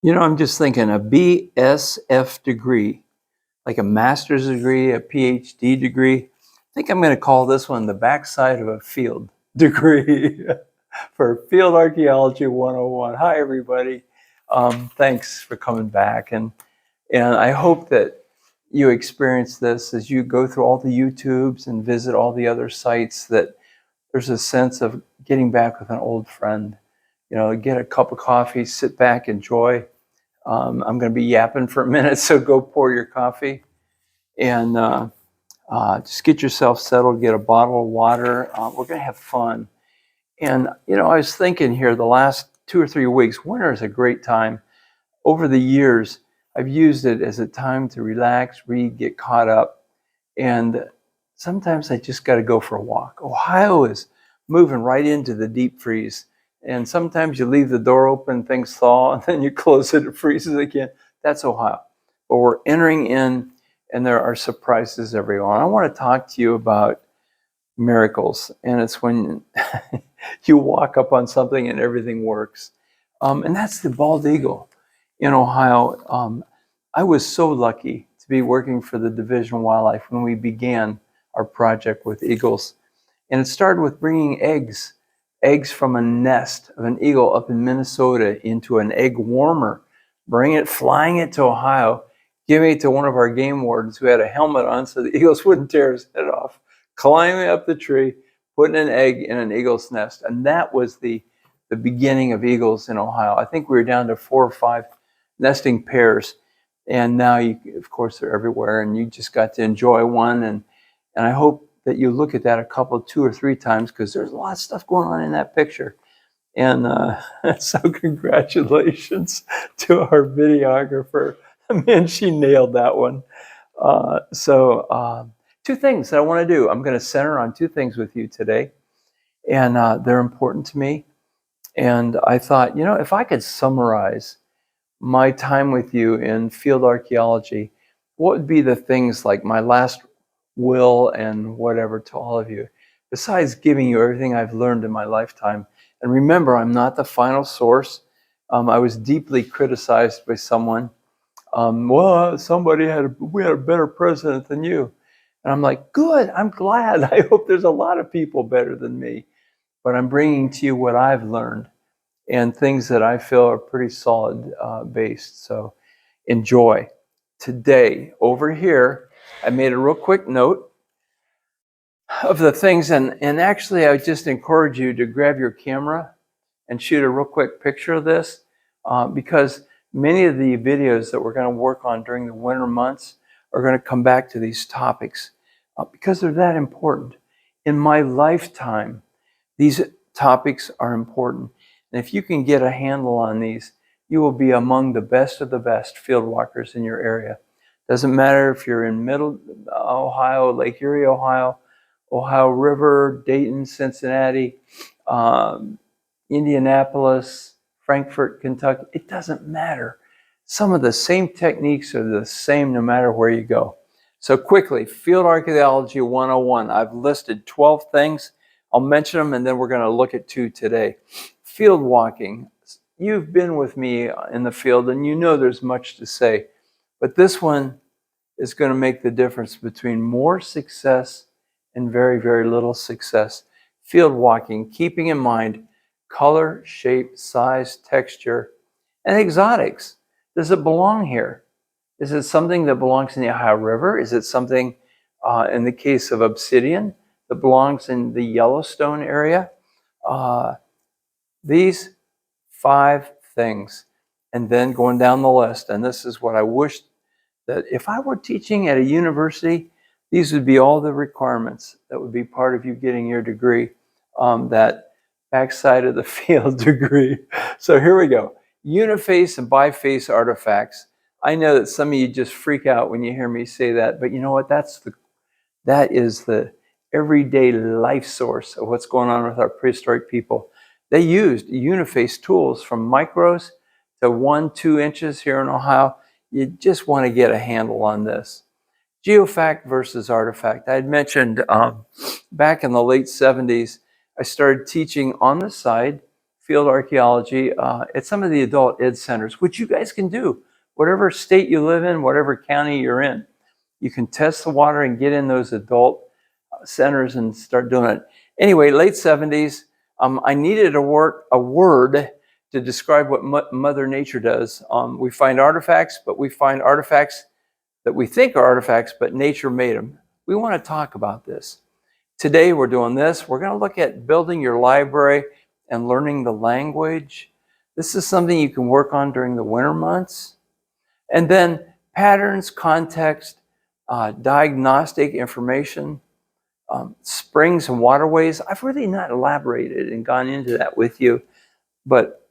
I'm just thinking a BSF degree, like a master's degree, a PhD degree. I think I'm going to call this one the backside of a field degree for Field Archaeology 101. Hi, everybody. Thanks for coming back. And I hope that you experience this as you go through all the YouTubes and visit all the other sites, that there's a sense of getting back with an old friend. Get a cup of coffee, sit back, enjoy. I'm going to be yapping for a minute, so go pour your coffee and just get yourself settled, get a bottle of water. We're going to have fun. And, I was thinking here the last 2 or 3 weeks, winter is a great time. Over the years, I've used it as a time to relax, read, get caught up. And sometimes I just got to go for a walk. Ohio is moving right into the deep freeze. And sometimes you leave the door open, things thaw, and then you close it, it freezes again. That's Ohio. But we're entering in, and there are surprises everywhere. I want to talk to you about miracles. And it's when you walk up on something and everything works. And that's the bald eagle in Ohio. I was so lucky to be working for the Division of Wildlife when we began our project with eagles. And it started with bringing eggs from a nest of an eagle up in Minnesota into an egg warmer, flying it to Ohio, giving it to one of our game wardens who had a helmet on so the eagles wouldn't tear his head off, climbing up the tree, putting an egg in an eagle's nest. And that was the beginning of eagles in Ohio. I think we were down to 4 or 5 nesting pairs. And now, of course, they're everywhere, and you just got to enjoy one. And I hope that you look at that 2 or 3 times, because there's a lot of stuff going on in that picture. And so congratulations to our videographer. Man, she nailed that one. So 2 things that I want to do. I'm going to center on 2 things with you today, and they're important to me. And I thought, if I could summarize my time with you in field archaeology, what would be the things, like my last will and whatever, to all of you, besides giving you everything I've learned in my lifetime? And remember, I'm not the final source. I was deeply criticized by someone. Well, we had a better president than you. And I'm like, good, I'm glad. I hope there's a lot of people better than me. But I'm bringing to you what I've learned and things that I feel are pretty solid based. So enjoy. Today, over here, I made a real quick note of the things, and actually I just encourage you to grab your camera and shoot a real quick picture of this, because many of the videos that we're going to work on during the winter months are going to come back to these topics, because they're that important. In my lifetime, these topics are important. And if you can get a handle on these, you will be among the best of the best field walkers in your area. Doesn't matter if you're in Middle Ohio, Lake Erie, Ohio, Ohio River, Dayton, Cincinnati, Indianapolis, Frankfort, Kentucky. It doesn't matter. Some of the same techniques are the same no matter where you go. So quickly, Field Archaeology 101. I've listed 12 things. I'll mention them, and then we're going to look at 2 today. Field walking. You've been with me in the field, and you know there's much to say. But this one is going to make the difference between more success and very, very little success. Field walking, keeping in mind color, shape, size, texture, and exotics. Does it belong here? Is it something that belongs in the Ohio River? Is it something, in the case of obsidian, that belongs in the Yellowstone area? These 5 things, and then going down the list. And this is what I wish, that if I were teaching at a university, these would be all the requirements that would be part of you getting your degree, that backside of the field degree. So here we go. Uniface and biface artifacts. I know that some of you just freak out when you hear me say that, but you know what? That is the everyday life source of what's going on with our prehistoric people. They used uniface tools from micros to 1-2 inches here in Ohio. You just want to get a handle on this. Geofact versus artifact. I had mentioned back in the late 70s, I started teaching on the side field archaeology at some of the adult ed centers, which you guys can do. Whatever state you live in, whatever county you're in, you can test the water and get in those adult centers and start doing it. Anyway, late 70s, I needed a word to describe what Mother Nature does. We find artifacts, but we find artifacts that we think are artifacts, but nature made them. We want to talk about this. Today we're doing this. We're going to look at building your library and learning the language. This is something you can work on during the winter months. And then patterns, context, diagnostic information, springs and waterways. I've really not elaborated and gone into that with you, but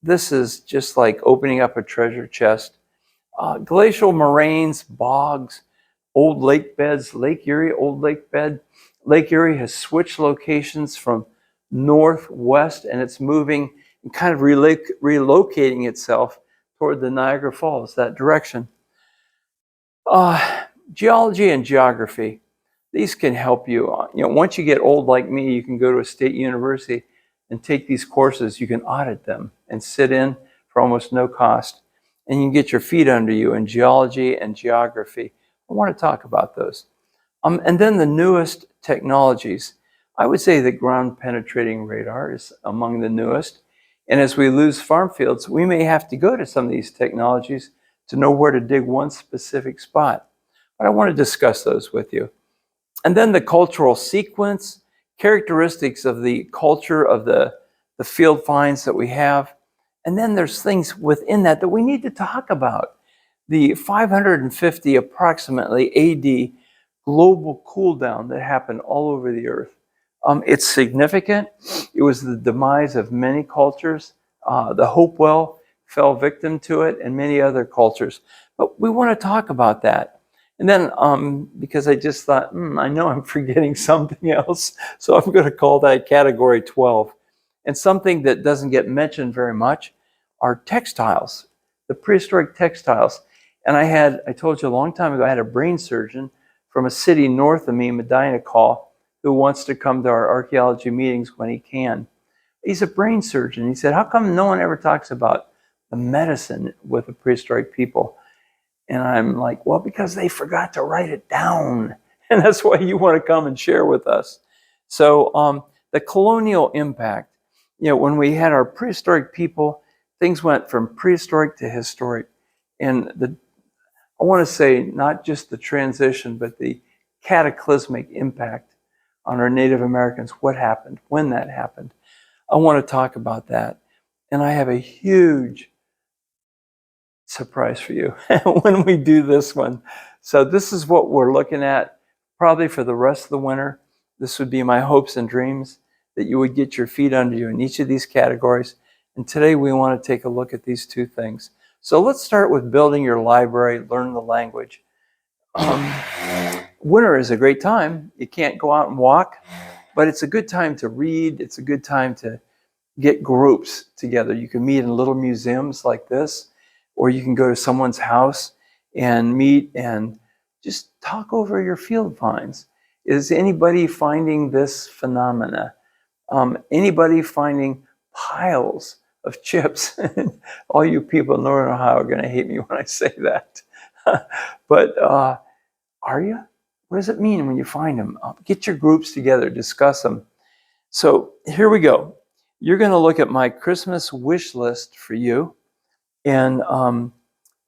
this is just like opening up a treasure chest. Glacial moraines, bogs, old lake beds, Lake Erie, old lake bed. Lake Erie has switched locations from northwest, and it's moving and kind of relocating itself toward the Niagara Falls, that direction. Geology and geography, these can help you. Once you get old like me, you can go to a state university and take these courses. You can audit them and sit in for almost no cost, and you can get your feet under you in geology and geography. I want to talk about those. And then the newest technologies. I would say the ground penetrating radar is among the newest. And as we lose farm fields, we may have to go to some of these technologies to know where to dig one specific spot. But I want to discuss those with you. And then the cultural sequence, characteristics of the culture of the field finds that we have. And then there's things within that we need to talk about. The 550 approximately AD global cool down that happened all over the earth. It's significant. It was the demise of many cultures. The Hopewell fell victim to it, and many other cultures. But we want to talk about that. And then, because I just thought, I know I'm forgetting something else, so I'm going to call that category 12. And something that doesn't get mentioned very much are textiles, the prehistoric textiles. And I told you a long time ago, I had a brain surgeon from a city north of me, Medina Call, who wants to come to our archaeology meetings when he can. He's a brain surgeon. He said, how come no one ever talks about the medicine with the prehistoric people? And I'm like, well, because they forgot to write it down. And that's why you want to come and share with us. So the colonial impact, when we had our prehistoric people, things went from prehistoric to historic. And I want to say not just the transition, but the cataclysmic impact on our Native Americans, what happened, when that happened. I want to talk about that. And I have a huge surprise for you when we do this one. So this is what we're looking at probably for the rest of the winter. This would be my hopes and dreams, that you would get your feet under you in each of these categories. And today we want to take a look at these two things. So let's start with building your library, learn the language. Winter is a great time. You can't go out and walk, but it's a good time to read. It's a good time to get groups together. You can meet in little museums like this, or you can go to someone's house and meet and just talk over your field finds. Is anybody finding this phenomena? Anybody finding piles of chips? All you people in Northern Ohio are going to hate me when I say that. But are you? What does it mean when you find them? Get your groups together, discuss them. So here we go. You're going to look at my Christmas wish list for you. And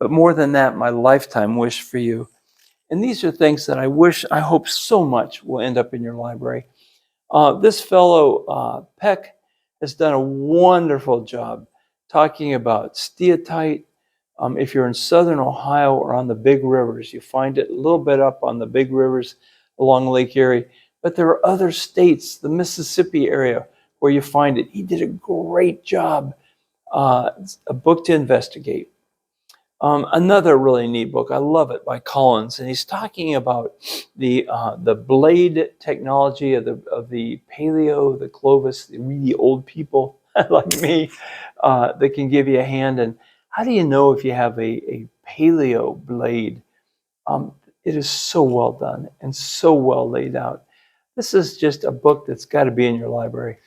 but more than that, my lifetime wish for you. And these are things that I hope so much will end up in your library. This fellow, Peck, has done a wonderful job talking about steatite. If you're in southern Ohio or on the big rivers, you find it a little bit up on the big rivers along Lake Erie. But there are other states, the Mississippi area, where you find it. He did a great job. It's a book to investigate. Another really neat book, I love it, by Collins, and he's talking about the blade technology of the paleo, the Clovis, the really old people like me that can give you a hand. And how do you know if you have a paleo blade? It is so well done and so well laid out. This is just a book that's got to be in your library.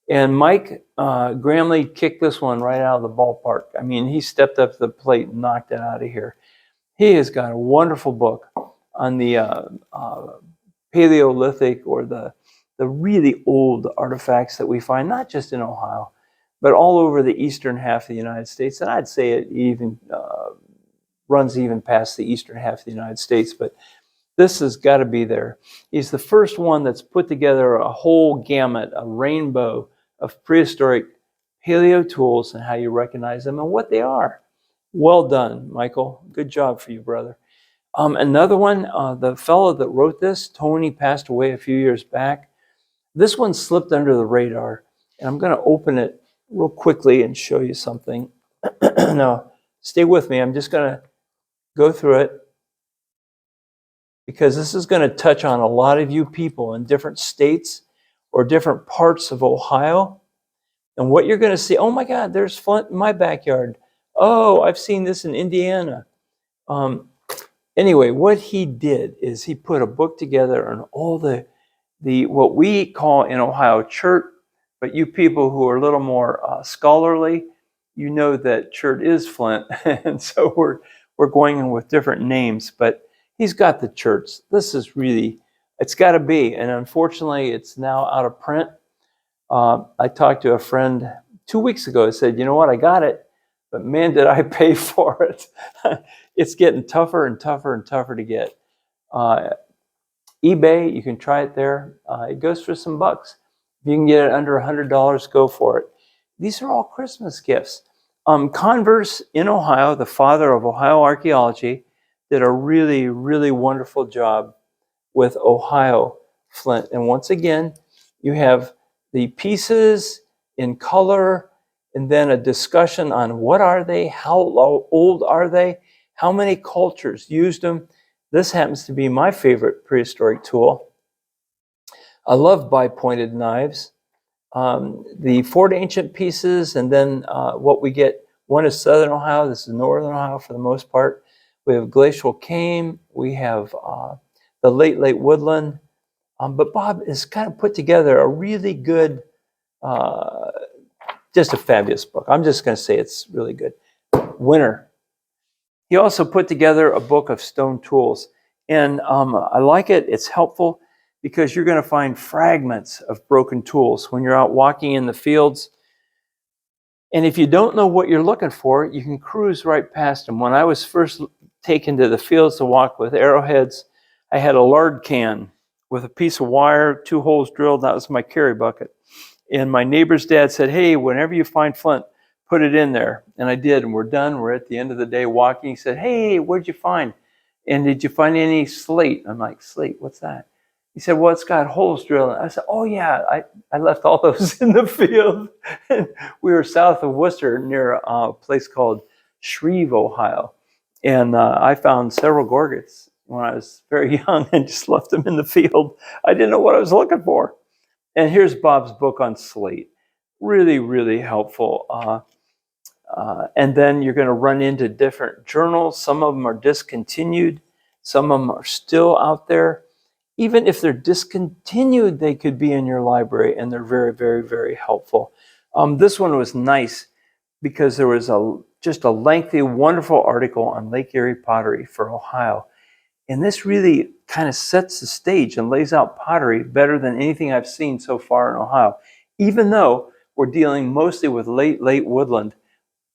And Mike Gramley kicked this one right out of the ballpark. I mean, he stepped up to the plate and knocked it out of here. He has got a wonderful book on the Paleolithic, or the really old artifacts that we find, not just in Ohio, but all over the eastern half of the United States. And I'd say it even runs even past the eastern half of the United States, but this has got to be there. He's the first one that's put together a whole gamut, a rainbow of prehistoric paleo tools and how you recognize them and what they are. Well done, Michael. Good job for you, brother. Another one, the fellow that wrote this, Tony, passed away a few years back. This one slipped under the radar, and I'm going to open it real quickly and show you something. Now, stay with me. I'm just going to go through it, because this is going to touch on a lot of you people in different states or different parts of Ohio. And what you're going to see, oh my God, there's Flint in my backyard. Oh, I've seen this in Indiana. Anyway, what he did is he put a book together on all the what we call in Ohio chert, but you people who are a little more scholarly, you know that chert is Flint, and so we're going in with different names. But he's got the cherts. This is really, it's got to be, and unfortunately, it's now out of print. I talked to a friend 2 weeks ago. I said, you know what, I got it, but man, did I pay for it. It's getting tougher and tougher and tougher to get. eBay, you can try it there. It goes for some bucks. If you can get it under $100, go for it. These are all Christmas gifts. Converse in Ohio, the father of Ohio archaeology, did a really, really wonderful job with Ohio flint. And once again, you have the pieces in color, and then a discussion on what are they, how old are they, how many cultures used them. This happens to be my favorite prehistoric tool. I love bi-pointed knives. The Fort Ancient pieces, and then what we get, one is Southern Ohio, this is Northern Ohio for the most part. We have Glacial Cane, we have the Late Woodland. But Bob has kind of put together a really good, just a fabulous book. I'm just going to say it's really good. Winner. He also put together a book of stone tools. And I like it. It's helpful because you're going to find fragments of broken tools when you're out walking in the fields. And if you don't know what you're looking for, you can cruise right past them. When I was first taken to the fields to walk with arrowheads, I had a lard can with a piece of wire, 2 holes drilled. That was my carry bucket. And my neighbor's dad said, hey, whenever you find flint, put it in there. And I did, and we're done. We're at the end of the day walking. He said, hey, what'd you find? And did you find any slate? I'm like, slate, what's that? He said, well, it's got holes drilled. I said, oh yeah, I left all those in the field. We were south of Worcester near a place called Shreve, Ohio. And I found several gorgets when I was very young and just left them in the field. I didn't know what I was looking for. And here's Bob's book on slate. Really, really helpful. And then you're going to run into different journals. Some of them are discontinued. Some of them are still out there. Even if they're discontinued, they could be in your library, and they're very, very, very helpful. This one was nice because there was just a lengthy, wonderful article on Lake Erie pottery for Ohio. And this really kind of sets the stage and lays out pottery better than anything I've seen so far in Ohio, even though we're dealing mostly with late woodland.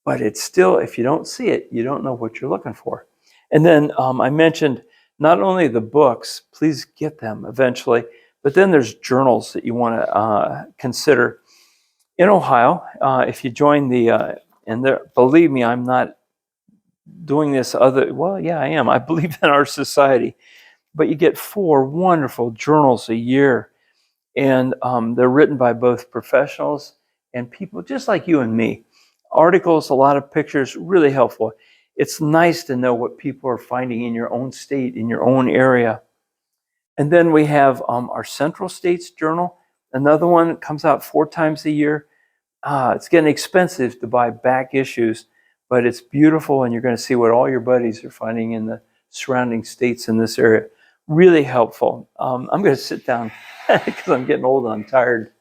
But it's still, if you don't see it, you don't know what you're looking for. And then I mentioned not only the books, please get them eventually, but then there's journals that you want to consider. In Ohio, if you join the, and there, believe me, I'm not doing this well, yeah, I am. I believe in our society. But you get 4 wonderful journals a year, and they're written by both professionals and people just like you and me. Articles, a lot of pictures, really helpful. It's nice to know what people are finding in your own state, in your own area. And then we have our Central States Journal, another one that comes out 4 times a year. It's getting expensive to buy back issues, but it's beautiful, and you're going to see what all your buddies are finding in the surrounding states in this area. Really helpful. I'm going to sit down because I'm getting old and I'm tired.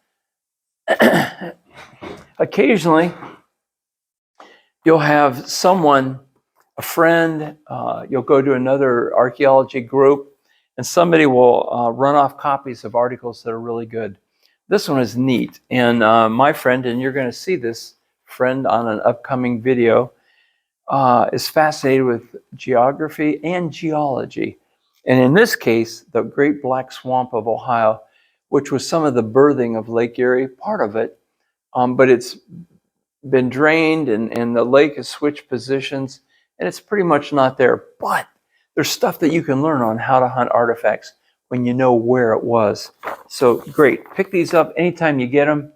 Occasionally, you'll have someone, a friend, you'll go to another archaeology group, and somebody will run off copies of articles that are really good. This one is neat, and my friend, and you're going to see this friend on an upcoming video, is fascinated with geography and geology. And in this case, the Great Black Swamp of Ohio, which was some of the birthing of Lake Erie, part of it, but it's been drained and the lake has switched positions and it's pretty much not there. But there's stuff that you can learn on how to hunt artifacts when you know where it was. So great, pick these up anytime you get them.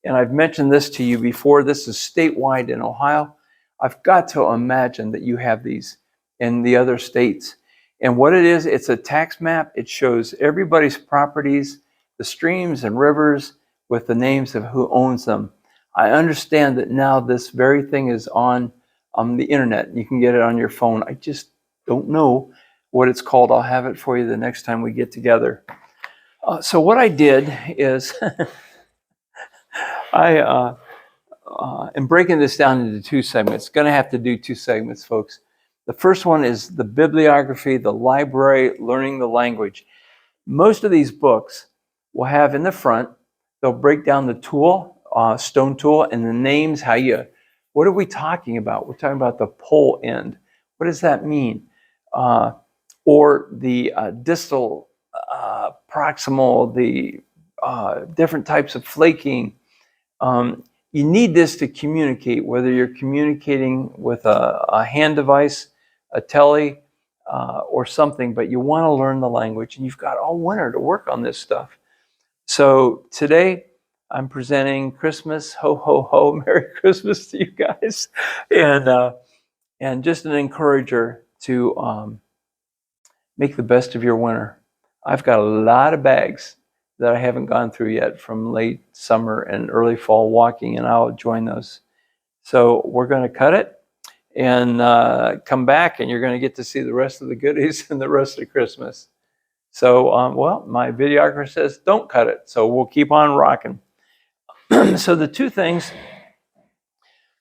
And I've mentioned this to you before. This is statewide in Ohio. I've got to imagine that you have these in the other states. And what it is, it's a tax map. It shows everybody's properties, the streams and rivers with the names of who owns them. I understand that now this very thing is on the internet. You can get it on your phone. I just don't know what it's called. I'll have it for you the next time we get together. So what I did is I am breaking this down into two segments. Going to have to do two segments, folks. The first one is the bibliography, the library, learning the language. Most of these books will have in the front, they'll break down the tool, stone tool, and the names, what are we talking about? We're talking about the pole end. What does that mean? Or the distal, proximal, the different types of flaking. You need this to communicate, whether you're communicating with a hand device, a tele, or something, but you want to learn the language, and you've got all winter to work on this stuff. So today, I'm presenting Christmas, ho, ho, ho, Merry Christmas to you guys, and just an encourager to make the best of your winter. I've got a lot of bags that I haven't gone through yet from late summer and early fall walking, and I'll join those. So we're going to cut it and come back, and you're going to get to see the rest of the goodies and the rest of Christmas. So, well, my videographer says don't cut it, so we'll keep on rocking. So the two things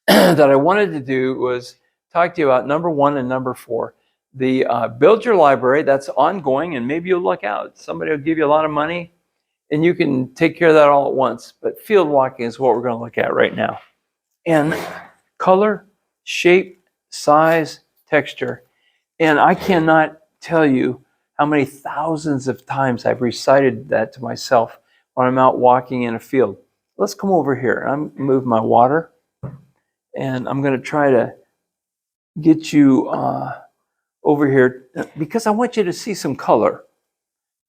that I wanted to do was talk to you about number 1 and number 4. The build your library, that's ongoing, and maybe you'll look out. Somebody will give you a lot of money, and you can take care of that all at once. But field walking is what we're going to look at right now. And color, shape, size, texture. And I cannot tell you how many thousands of times I've recited that to myself when I'm out walking in a field. Let's come over here. I'm move my water, and I'm going to try to get you over here because I want you to see some color.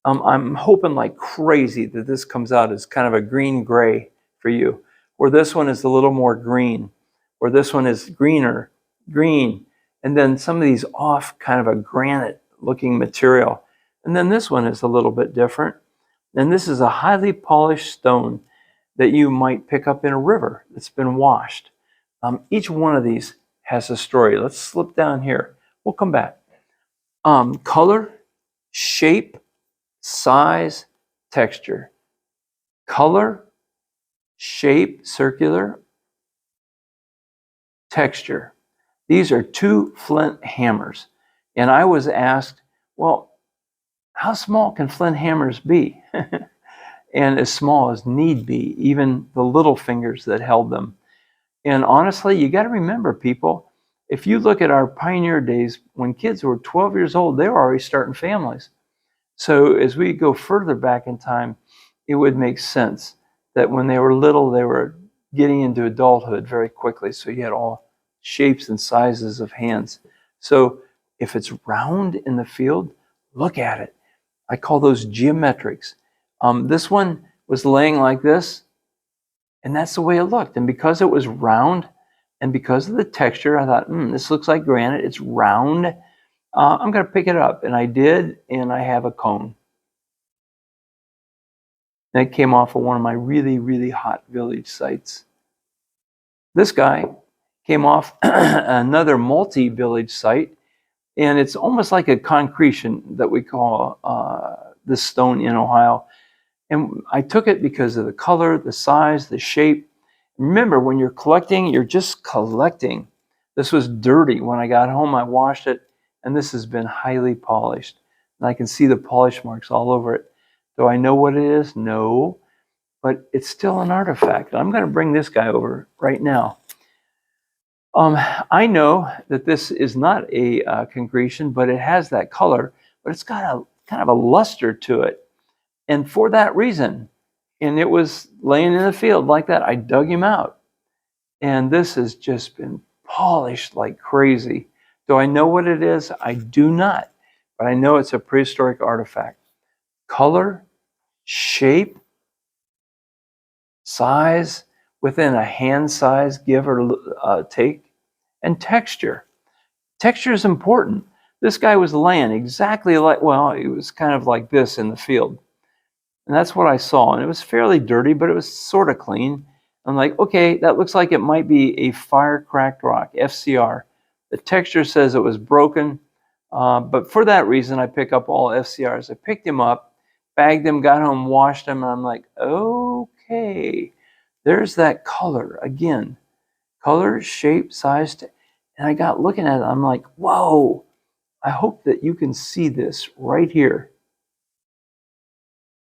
I'm hoping like crazy that this comes out as kind of a green-gray for you, where this one is a little more green, or this one is greener, green, and then some of these off kind of a granite-looking material. And then this one is a little bit different. And this is a highly polished stone that you might pick up in a river that's been washed. Each one of these has a story. Let's slip down here. We'll come back. Color, shape, size, texture. Color, shape, circular, texture. These are 2 flint hammers. And I was asked, well, how small can flint hammers be? And as small as need be, even the little fingers that held them. And honestly, you got to remember, people, if you look at our pioneer days, when kids were 12 years old, they were already starting families. So as we go further back in time, it would make sense that when they were little, they were getting into adulthood very quickly. So you had all shapes and sizes of hands. So if it's round in the field, look at it. I call those geometrics. This one was laying like this, and that's the way it looked. And because it was round, and because of the texture, I thought, this looks like granite. It's round. I'm going to pick it up. And I did, and I have a cone. And it came off of one of my really, really hot village sites. This guy came off another multi-village site, and it's almost like a concretion that we call this stone in Ohio. And I took it because of the color, the size, the shape. Remember, when you're collecting, you're just collecting. This was dirty. When I got home, I washed it, and this has been highly polished. And I can see the polish marks all over it. Do I know what it is? No, but it's still an artifact. I'm going to bring this guy over right now. I know that this is not a concretion, but it has that color, but it's got a kind of a luster to it. And for that reason, and it was laying in the field like that, I dug him out. And this has just been polished like crazy. Do I know what it is? I do not, but I know it's a prehistoric artifact. Color, shape, size, within a hand size, give or take, and texture. Texture is important. This guy was laying exactly like, well, it was kind of like this in the field. And that's what I saw. And it was fairly dirty, but it was sort of clean. I'm like, okay, that looks like it might be a fire cracked rock, FCR. The texture says it was broken. But for that reason, I pick up all FCRs. I picked them up, bagged them, got home, washed them. And I'm like, okay, there's that color again. Color, shape, size. And I got looking at it. I'm like, whoa, I hope that you can see this right here.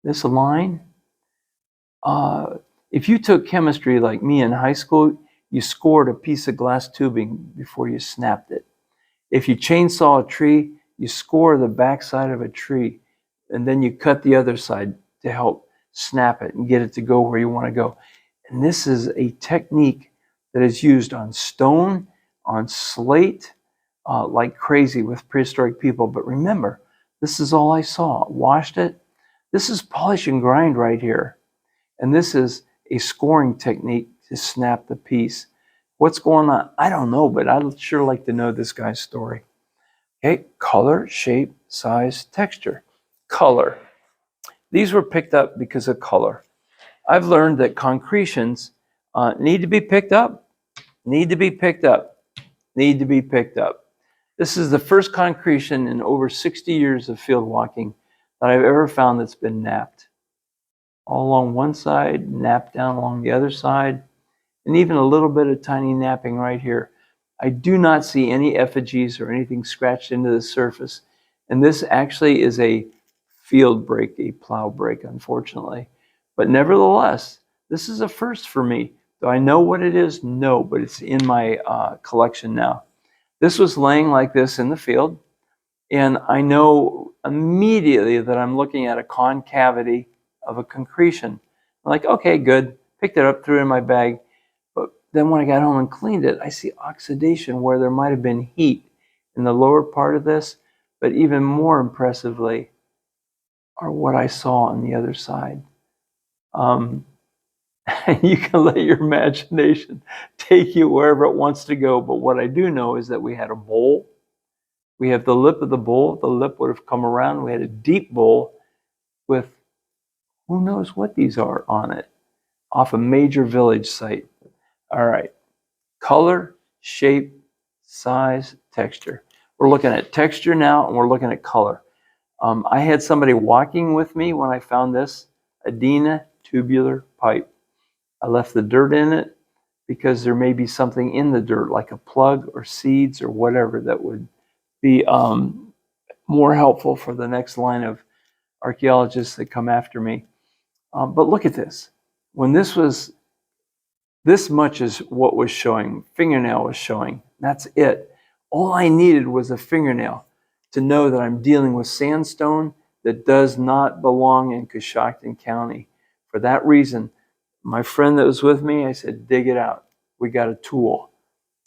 This line. If you took chemistry like me in high school, you scored a piece of glass tubing before you snapped it. If you chainsaw a tree, you score the backside of a tree, and then you cut the other side to help snap it and get it to go where you want to go. And this is a technique that is used on stone, on slate, like crazy with prehistoric people. But remember, this is all I saw. Washed it. This is polish and grind right here. And this is a scoring technique to snap the piece. What's going on? I don't know, but I'd sure like to know this guy's story. Okay, color, shape, size, texture. Color. These were picked up because of color. I've learned that concretions need to be picked up, need to be picked up, need to be picked up. This is the first concretion in over 60 years of field walking that I've ever found that's been napped. All along one side, napped down along the other side, and even a little bit of tiny napping right here. I do not see any effigies or anything scratched into the surface. And this actually is a field break, a plow break, unfortunately. But nevertheless, this is a first for me. Do I know what it is? No, but it's in my collection now. This was laying like this in the field, and I know immediately that I'm looking at a concavity of a concretion. I'm like, okay, good. Picked it up, threw it in my bag. But then when I got home and cleaned it, I see oxidation where there might have been heat in the lower part of this. But even more impressively are what I saw on the other side. You can let your imagination take you wherever it wants to go. But what I do know is that we had a bowl. We have the lip of the bowl. The lip would have come around. We had a deep bowl with who knows what these are on it, off a major village site. All right. Color, shape, size, texture. We're looking at texture now, and we're looking at color. I had somebody walking with me when I found this Adena tubular pipe. I left the dirt in it because there may be something in the dirt, like a plug or seeds or whatever, that would be more helpful for the next line of archaeologists that come after me. But look at this. When this was, this much is what was showing, fingernail was showing. That's it. All I needed was a fingernail to know that I'm dealing with sandstone that does not belong in Coshocton County. For that reason, my friend that was with me, I said, dig it out. We got a tool.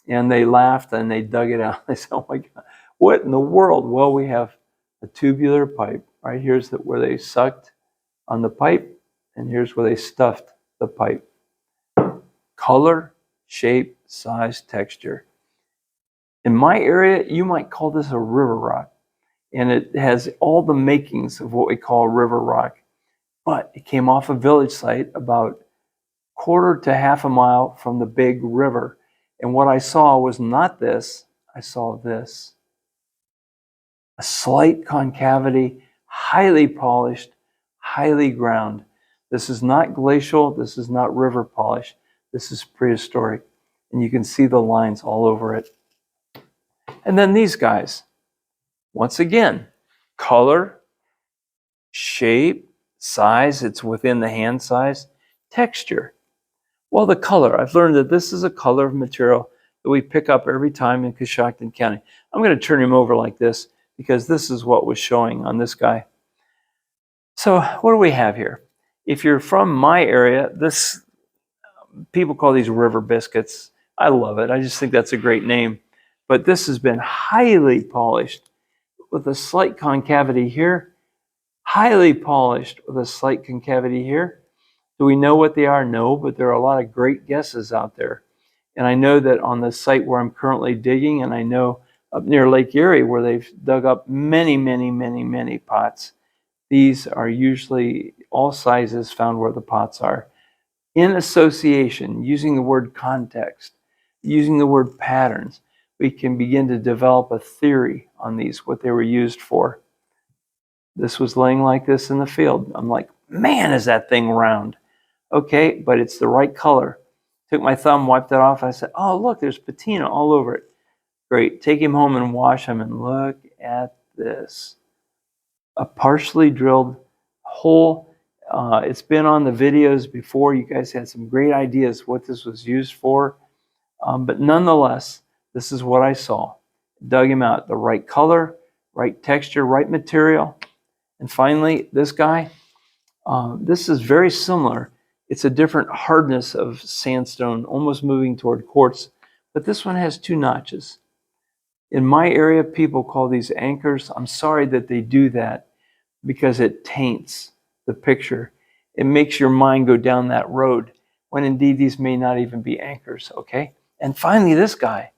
And they laughed and they dug it out. I said, oh my God, what in the world? Well, we have a tubular pipe. Right here's where they sucked on the pipe, and here's where they stuffed the pipe. Color, shape, size, texture. In my area, you might call this a river rock, and it has all the makings of what we call river rock. But it came off a village site about quarter to half a mile from the big river. And what I saw was not this, I saw this. A slight concavity, highly polished, highly ground. This is not glacial. This is not river polish. This is prehistoric. And you can see the lines all over it. And then these guys, once again, color, shape, size, it's within the hand size, texture. Well, the color, I've learned that this is a color of material that we pick up every time in Coshocton County. I'm going to turn him over like this because this is what was showing on this guy. So what do we have here? If you're from my area, people call these river biscuits. I love it. I just think that's a great name. But this has been highly polished with a slight concavity here, highly polished with a slight concavity here. Do we know what they are? No, but there are a lot of great guesses out there. And I know that on the site where I'm currently digging, and I know up near Lake Erie where they've dug up many, many, many, many pots, these are usually all sizes found where the pots are. In association, using the word context, using the word patterns, we can begin to develop a theory on these, what they were used for. This was laying like this in the field. I'm like, man, is that thing round? Okay, but it's the right color. Took my thumb, wiped it off. I said, oh, look, there's patina all over it. Great. Take him home and wash him, and look at this. A partially drilled hole. It's been on the videos before. You guys had some great ideas what this was used for. But nonetheless, this is what I saw. Dug him out. The right color, right texture, right material. And finally, this guy. This is very similar. It's a different hardness of sandstone, almost moving toward quartz. But this one has 2 notches. In my area, people call these anchors. I'm sorry that they do that because it taints the picture. It makes your mind go down that road when indeed these may not even be anchors, okay? And finally, this guy.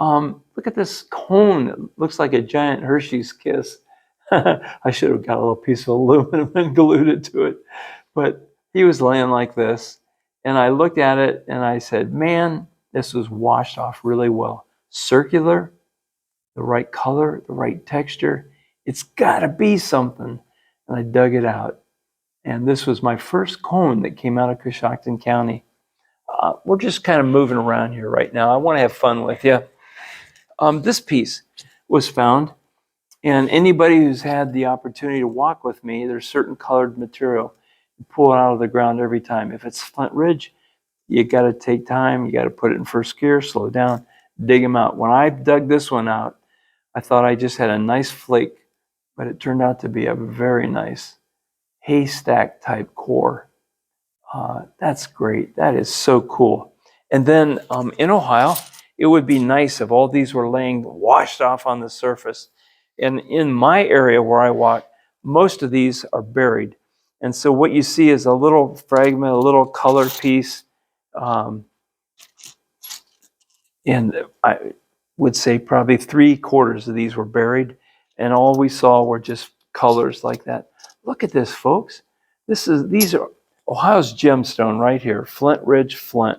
Look at this cone. It looks like a giant Hershey's Kiss. I should have got a little piece of aluminum and glued it to it. But he was laying like this. And I looked at it and I said, man, this was washed off really well. Circular, the right color, the right texture. It's got to be something. And I dug it out. And this was my first cone that came out of Coshocton County. We're just kind of moving around here right now. I want to have fun with you. This piece was found. And anybody who's had the opportunity to walk with me, there's certain colored material. You pull it out of the ground every time. If it's Flint Ridge, you got to take time. You got to put it in first gear, slow down, dig them out. When I dug this one out, I thought I just had a nice flake, but it turned out to be a very nice haystack type core. That's great. That is so cool. And then in Ohio, it would be nice if all these were laying washed off on the surface. And in my area where I walk, most of these are buried. And so what you see is a little fragment, a little color piece. And I would say probably 3/4 of these were buried. And all we saw were just colors like that. Look at this, folks. These are Ohio's gemstone right here, Flint Ridge, Flint.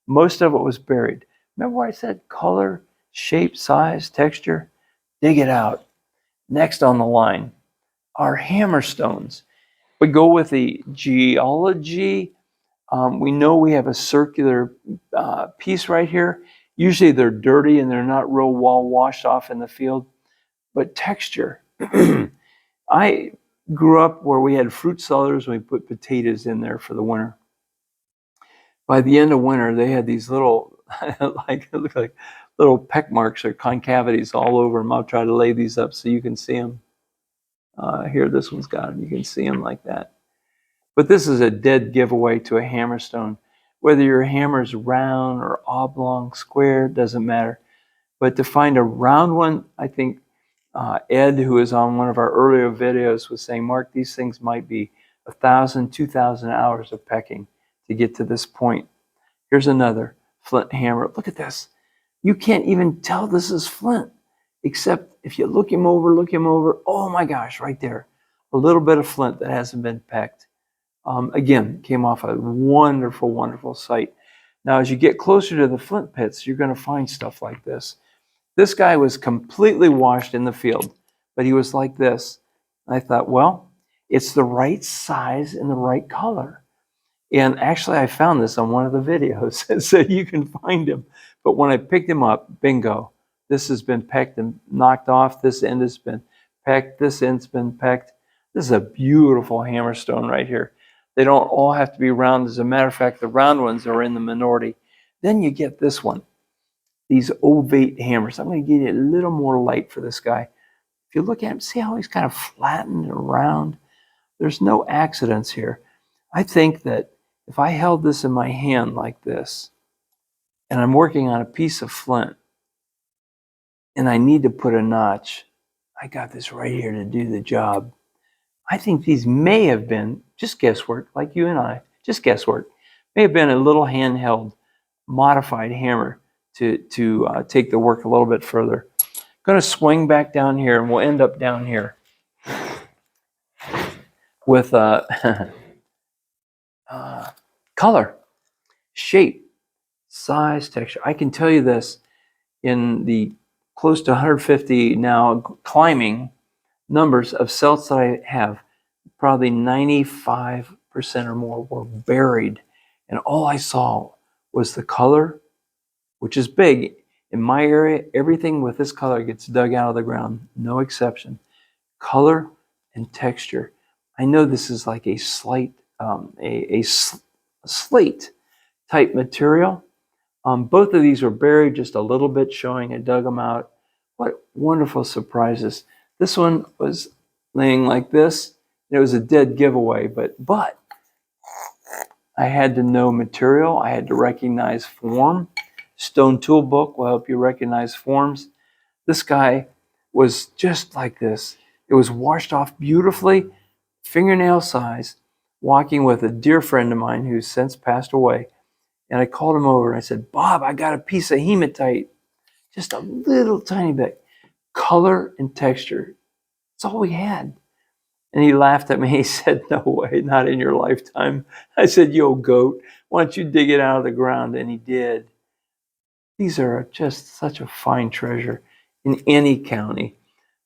Most of it was buried. Remember what I said? Color, shape, size, texture. Dig it out. Next on the line are hammerstones. We go with the geology. We know we have a circular piece right here. Usually they're dirty and they're not real well washed off in the field. But texture. I grew up where we had fruit cellars and we put potatoes in there for the winter. By the end of winter, they had these little, look like little peck marks or concavities all over them. I'll try to lay these up so you can see them. Here, this one's got them. You can see them like that. But this is a dead giveaway to a hammerstone. Whether your hammer's round or oblong, square, doesn't matter. But to find a round one, I think Ed, who was on one of our earlier videos, was saying, Mark, these things might be 1,000, 2,000 hours of pecking to get to this point. Here's another flint hammer. Look at this. You can't even tell this is flint, except if you look him over, oh my gosh, right there. A little bit of flint that hasn't been pecked. Again, came off a wonderful, wonderful site. Now, as you get closer to the flint pits, you're going to find stuff like this. This guy was completely washed in the field, but he was like this. I thought, well, It's the right size and the right color. And actually, I found this on one of the videos, so you can find him. But when I picked him up, bingo, this has been pecked and knocked off. This end has been pecked. This end's been pecked. This is a beautiful hammerstone right here. They don't all have to be round. As a matter of fact, the round ones are in the minority. Then you get this one, these ovate hammers. I'm going to give you a little more light for this guy. If you look at him, see how he's kind of flattened and round? There's no accidents here. I think that if I held this in my hand like this, and I'm working on a piece of flint, and I need to put a notch, I got this right here to do the job. I think these may have been, just guesswork, like you and I, just guesswork, may have been a little handheld, modified hammer to take the work a little bit further. Going to swing back down here, and we'll end up down here with color, shape, size, texture. I can tell you this, in the close to 150 now climbing numbers of celts that I have, probably 95% or more were buried. And all I saw was the color, which is big. In my area, everything with this color gets dug out of the ground, no exception. Color and texture. I know this is like a slate type material. Both of these were buried just a little bit, showing I dug them out. What wonderful surprises. This one was laying like this. It was a dead giveaway, but I had to know material. I had to recognize form. Stone Tool Book will help you recognize forms. This guy was just like this. It was washed off beautifully, fingernail size, walking with a dear friend of mine who's since passed away. And I called him over and I said, Bob, I got a piece of hematite, just a little tiny bit. Color and texture. That's all we had. And he laughed at me. He said, no way, not in your lifetime. I said, yo, goat, why don't you dig it out of the ground? And he did. These are just such a fine treasure in any county.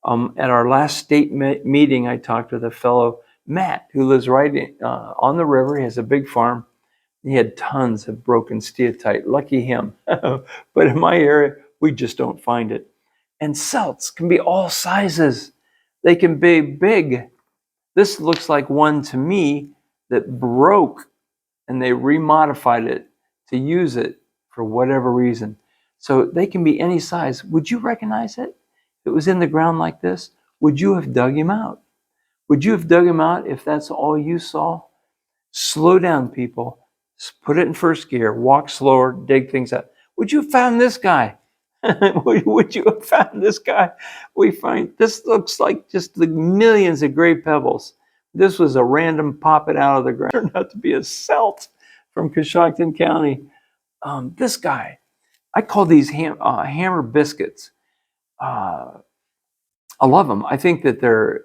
At our last state meeting, I talked with a fellow, Matt, who lives right on the river. He has a big farm. He had tons of broken steatite. Lucky him. But in my area, we just don't find it. And celts can be all sizes. They can be big. This looks like one to me that broke and they remodified it to use it for whatever reason. So they can be any size. Would you recognize it? If it was in the ground like this, would you have dug him out? Would you have dug him out if that's all you saw? Slow down, people. Put it in first gear. Walk slower. Dig things out. Would you have found this guy? Would you have found this guy? We find this looks like just the millions of gray pebbles. This was a random pop it out of the ground. It turned out to be a celt from Coshocton County. This guy, I call these hammer biscuits. I love them. I think that they're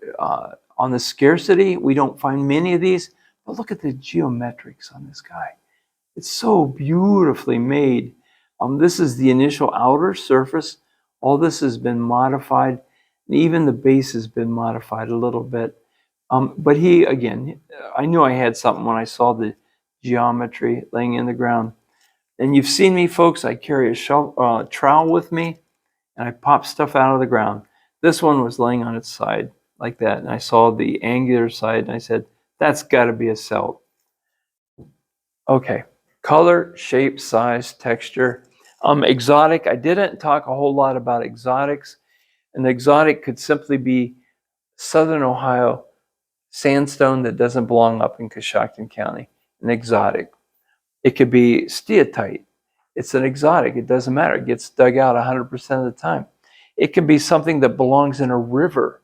on the scarcity. We don't find many of these, but look at the geometrics on this guy. It's so beautifully made. This is the initial outer surface. All this has been modified. And even the base has been modified a little bit. But I knew I had something when I saw the geometry laying in the ground. And you've seen me, folks. I carry a trowel with me, and I pop stuff out of the ground. This one was laying on its side like that, and I saw the angular side, and I said, that's got to be a celt. Okay, color, shape, size, texture. Exotic, I didn't talk a whole lot about exotics. An exotic could simply be Southern Ohio sandstone that doesn't belong up in Coshocton County, an exotic. It could be steatite. It's an exotic. It doesn't matter. It gets dug out 100% of the time. It can be something that belongs in a river,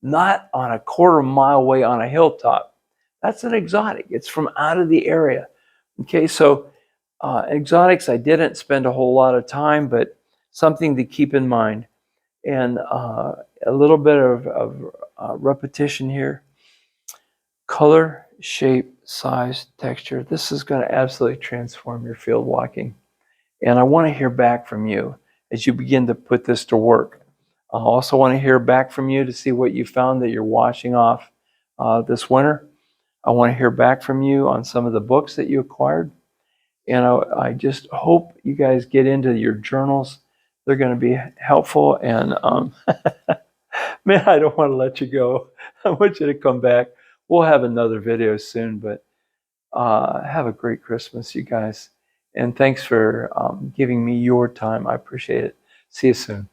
not on a quarter mile away on a hilltop. That's an exotic. It's from out of the area. Okay, so exotics, I didn't spend a whole lot of time, but something to keep in mind. And a little bit of repetition here. Color, shape, size, texture. This is going to absolutely transform your field walking. And I want to hear back from you as you begin to put this to work. I also want to hear back from you to see what you found that you're washing off this winter. I want to hear back from you on some of the books that you acquired. And I just hope you guys get into your journals. They're going to be helpful. And man, I don't want to let you go. I want you to come back. We'll have another video soon, but have a great Christmas, you guys. And thanks for giving me your time. I appreciate it. See you soon.